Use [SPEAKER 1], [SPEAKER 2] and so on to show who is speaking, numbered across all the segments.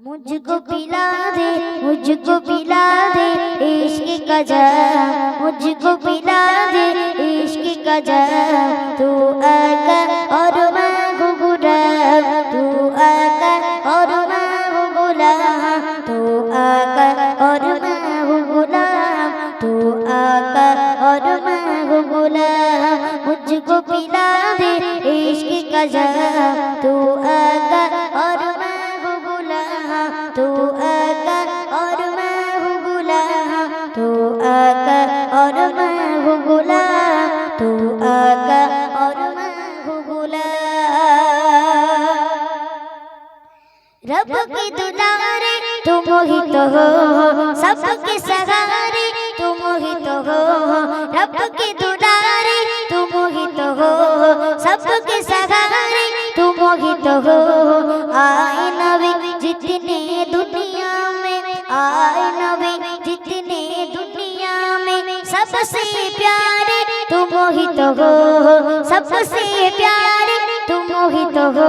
[SPEAKER 1] मुझको पिला दे, मुझको पिला दे इश्क का जाम, मुझको पिला दे इश्क का जाम। तू आकर और मैं हूँ गुलाम, तू आकर और मैं हूँ गुलाम, तू आकर और मैं हूँ गुलाम, तू आकर और मैं हूँ गुलाम। मुझको पिला दे इश्क का जाम, तू आकर और तू आकर और मैं हूँ गुलाम, तू आकर और मैं हूँ गुलाम, तू आकर और मैं हूँ गुलाम। रब के दुलारे तुम ही तो हो, सबके सहारे तुम ही तो हो। रब के दुलारे तुम ही तो हो, सबके सहारे तुम ही तो हो। आए नबी जितने दुनिया में, आए नबी जितने दुनिया में, सबसे प्यारे तुम ही तो हो, सबसे प्यारे तुम ही तो हो।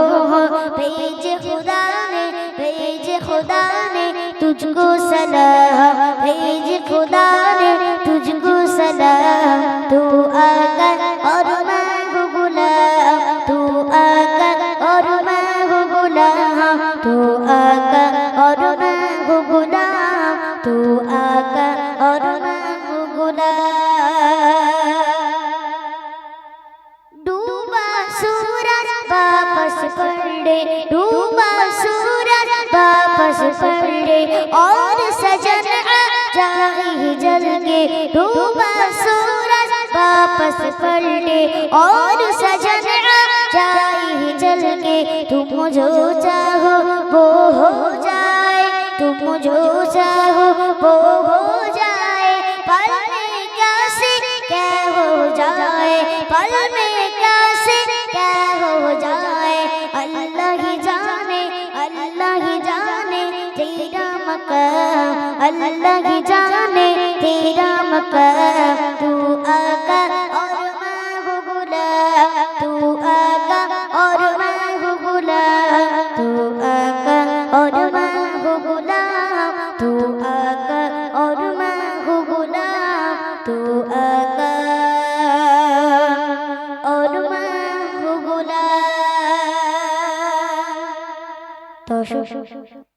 [SPEAKER 1] भेज खुदा ने, भेज खुदा ने तुझको सलाम, भेज खुदा ने तुझको सलाम। तू आकर और मैं हूँ गुलाम, तू आकर और मैं हूँ गुलाम, तू आकर और मैं हूँ गुलाम, तू आकर और मैं हूँ गुलाम। डूबा सूरज वापस पलटे, डूबा सूरज वापस पलटे और सजन आ जाए जल के। डूबा सूरज वापस पलटे और सजन आ जाए जल के। तुम जो चाहो वो हो जाए, तुम जो चाहो वो हो जाए। पल में क्या से क्या हो जाए, पल में क्या से क्या हो जाए। अल्लाह ही जाने, अल्लाह ही जाने तेरा मकाम, अल्लाह ही जाने तेरा मकाम। तू आकर और मैं हूँ गुलाम, तू आकर और मैं हूँ गुलाम, तू आकर और मैं हूँ गुलाम, तू आकर और मैं हूँ गुलाम, तू आकर और मैं हूँ गुलाम। तो